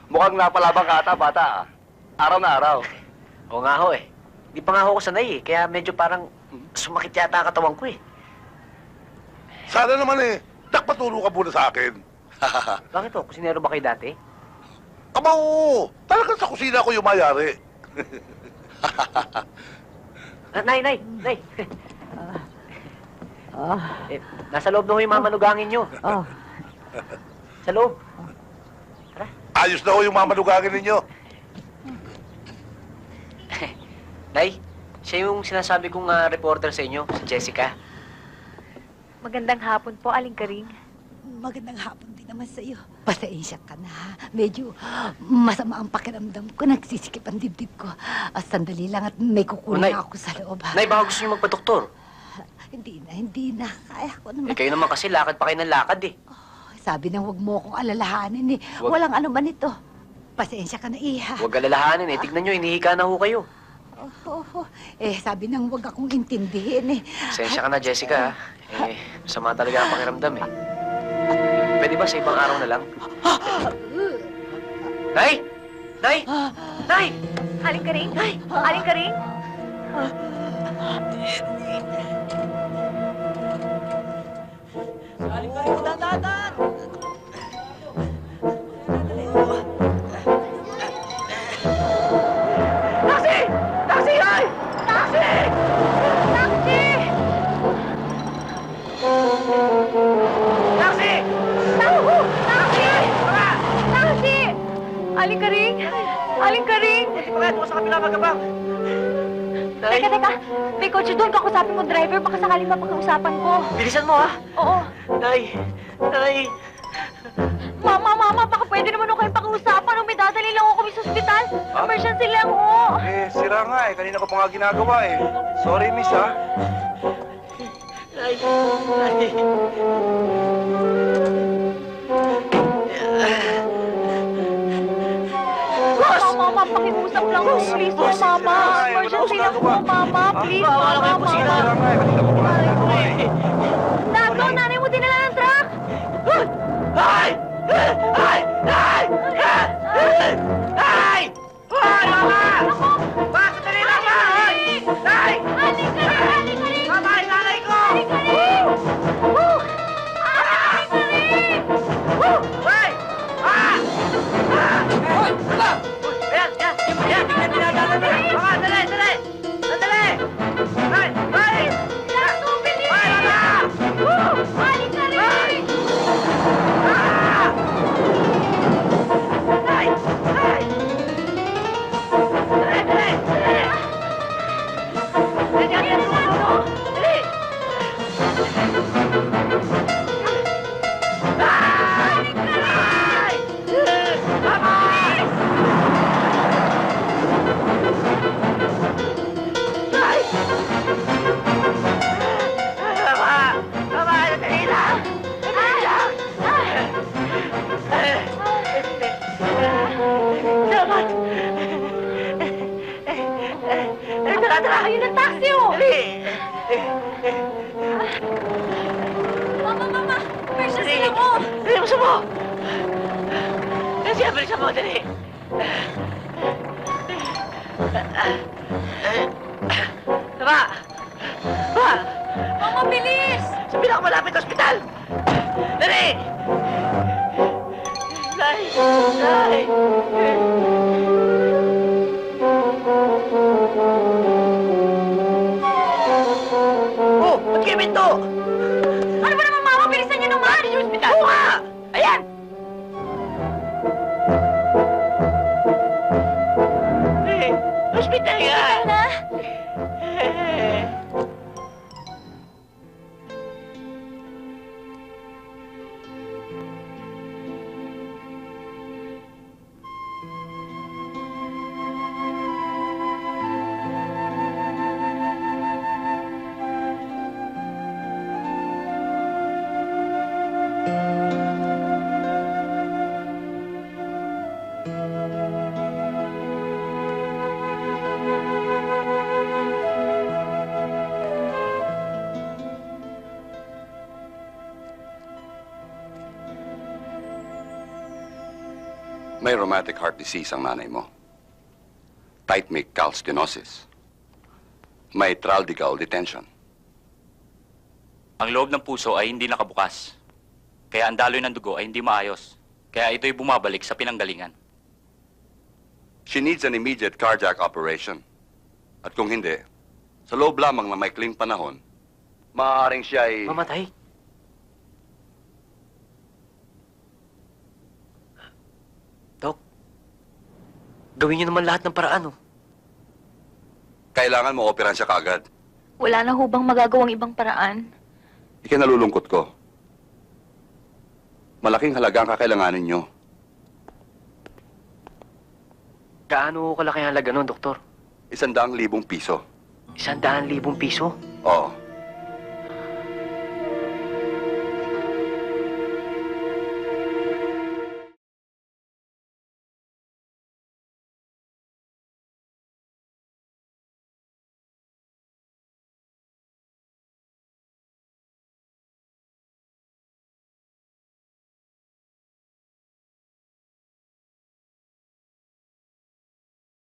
Mukhang napalabang ka ata, bata. Araw na araw. Oo nga ho eh. Di pa nga ho ako sanay eh. Kaya medyo parang sumakit yata ang katawan ko eh. Sana naman eh, nakpaturo ka muna sa akin. Bakit ho? Kusinero ba kayo dati? Aba oo, talagang sa kusina ko yung mayari. Nay! Eh, nasa loob na ho yung mamanugangin nyo. Sa loob. Ayos na ho yung mamanugangin ninyo. Nay, siya yung sinasabi kong reporter sa inyo, si Jessica. Magandang hapon po, Aling Karing. Magandang hapon din naman sa iyo. Pasensya ka na. Medyo masama ang pakiramdam ko. Nagsisikip ang dibdib ko. Sandali lang at may kukunin Nay. ako sa loob. Nay, baka gusto niyo magpa-doktor. Hindi na. Kaya ko naman. Eh, kayo naman kasi lakad pa kayo ng lakad eh. Sabi nang wag mo akong alalahanin eh. Wag- Walang ano man ito. Pasensya ka na, Iha. Huwag alalahanin eh. Tignan nyo, hinihika na ho kayo. Sabi nang wag akong intindihin eh. Pasensya ka na, Jessica. Masama talaga ang pakiramdam eh. Pwede ba sa ibang araw na lang? Nay! Nay! Nay! Aling Karing? Aling Karing? Taxi! Taxi! Ay! Taxi! Taxi! Taxi! Taxi! Taxi! Aling Karing? Aling Karing? Bakit mo sa kapila magkabang? Nay! Teka. May kotse doon. Kakusapin mo driver. Baka sakaling mapag-uusapan ko. Bilisan mo ha! Oo. Nay! Nay! Mama, baka pwede naman ako kayong pakiusapan. May dadali lang ako kami sa ospital. Emergency lang ho. Sira nga eh. Kanina ko pa nga ginagawa eh. Sorry, miss ha. Nay! Nay! Mama, pakiusap lang ho. Please po, Mama. Emergency lang po, Mama. Please, Wala kayo Mama. kusina. Sira nga eh. Kanina ko pa nga ginagawa eh. Nato, nanay mo dinala ng truck. Ay! Ay! Nay! Nay! Hoy, mama! Bakit dali lang ba? Hoy! Nay! Aling Karing! Mama, yung nanay ko! Aling Karing! Hoy! Hoy! Wala! Ayan! Yan! Dinadala na! Mama, dali! Dali! Hoy! Hoy! Nato, bilis! Hoy, mama! Aling Karing! Nay! Nay! Dali! Dali! Dali! Ay! Mama! Ay! Mama! Mama! Dali lang! Dali lang! Dapat! Tara! Ayun ang taxi, oh! Dali! Mama! Emergency lang, oh! Dali mo sumo! Bilisan mo, dali! Tama! Pa! Mama, bilis! Sa pinakamalapit na ospital! Dali! Nay! Nay! Oh! Ba't kayo minto? Ano ba naman, Mama? Bilisan niyo naman! Yung ospital! Oo nga! Ayan! Ospital nga! Na? May rheumatic heart disease ang nanay mo. Tight-mic calcinosis. May traldical detention. Ang loob ng puso ay hindi nakabukas. Kaya ang daloy ng dugo ay hindi maayos. Kaya ito'y bumabalik sa pinanggalingan. She needs an immediate cardiac operation. At kung hindi, sa loob lamang ng maikling panahon, maaaring siya ay... Mamatay. Dok, gawin niyo naman lahat ng paraan, oh. Kailangan mo operan siya kaagad. Wala na ho bang magagawang ibang paraan? Ikinalulungkot ko. Malaking halaga ang kakailanganin nyo. Gaano kalaki ang halaga nun, doktor? 100,000 piso. 100,000 piso? Oo.